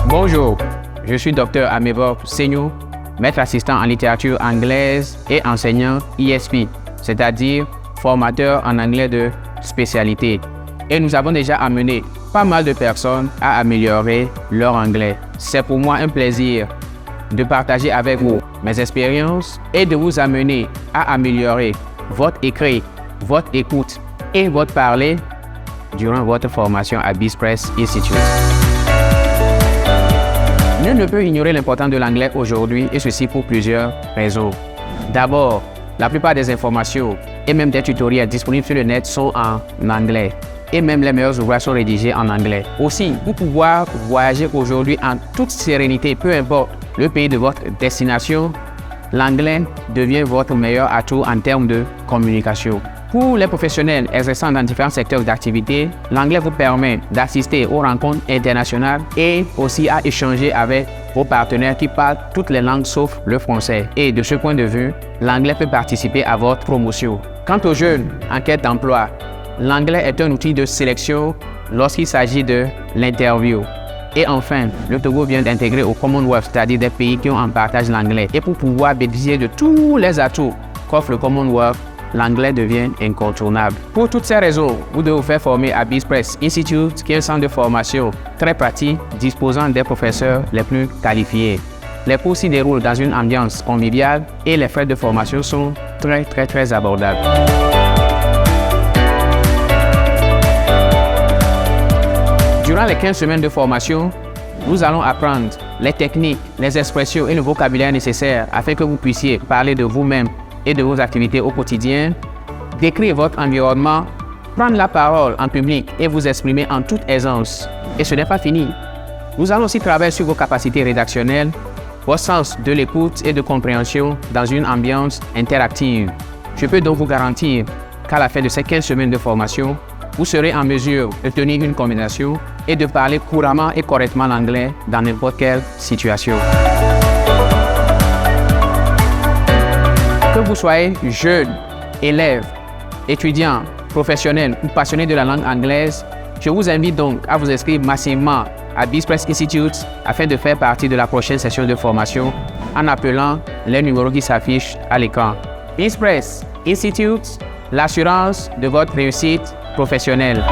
Bonjour, je suis Dr Amebor Seignou, maître assistant en littérature anglaise et enseignant ISP, c'est-à-dire formateur en anglais de spécialité. Et nous avons déjà amené pas mal de personnes à améliorer leur anglais. C'est pour moi un plaisir de partager avec vous mes expériences et de vous amener à améliorer votre écrit, votre écoute et votre parler durant votre formation à BizPress Institute. Nul ne peut ignorer l'importance de l'anglais aujourd'hui et ceci pour plusieurs raisons. D'abord, la plupart des informations et même des tutoriels disponibles sur le net sont en anglais et même les meilleurs ouvrages sont rédigés en anglais. Aussi, pour pouvoir voyager aujourd'hui en toute sérénité, peu importe le pays de votre destination, l'anglais devient votre meilleur atout en termes de communication. Pour les professionnels exerçant dans différents secteurs d'activité, l'anglais vous permet d'assister aux rencontres internationales et aussi à échanger avec vos partenaires qui parlent toutes les langues sauf le français. Et de ce point de vue, l'anglais peut participer à votre promotion. Quant aux jeunes en quête d'emploi, l'anglais est un outil de sélection lorsqu'il s'agit de l'interview. Et enfin, le Togo vient d'intégrer au Commonwealth, c'est-à-dire des pays qui ont en partage l'anglais. Et pour pouvoir bénéficier de tous les atouts qu'offre le Commonwealth, l'anglais devient incontournable. Pour toutes ces raisons, vous devez vous faire former à BizPress Institute, qui est un centre de formation très pratique, disposant des professeurs les plus qualifiés. Les cours s'y déroulent dans une ambiance conviviale et les frais de formation sont très abordables. Durant les 15 semaines de formation, nous allons apprendre les techniques, les expressions et le vocabulaire nécessaires afin que vous puissiez parler de vous-même et de vos activités au quotidien, décrire votre environnement, prendre la parole en public et vous exprimer en toute aisance. Et ce n'est pas fini. Nous allons aussi travailler sur vos capacités rédactionnelles, votre sens de l'écoute et de compréhension dans une ambiance interactive. Je peux donc vous garantir qu'à la fin de ces 15 semaines de formation, vous serez en mesure de tenir une conversation et de parler couramment et correctement l'anglais dans n'importe quelle situation. Que vous soyez jeune, élève, étudiant, professionnel ou passionné de la langue anglaise, je vous invite donc à vous inscrire massivement à BizPress Institute afin de faire partie de la prochaine session de formation en appelant les numéros qui s'affichent à l'écran. BizPress Institute, l'assurance de votre réussite professionnelle.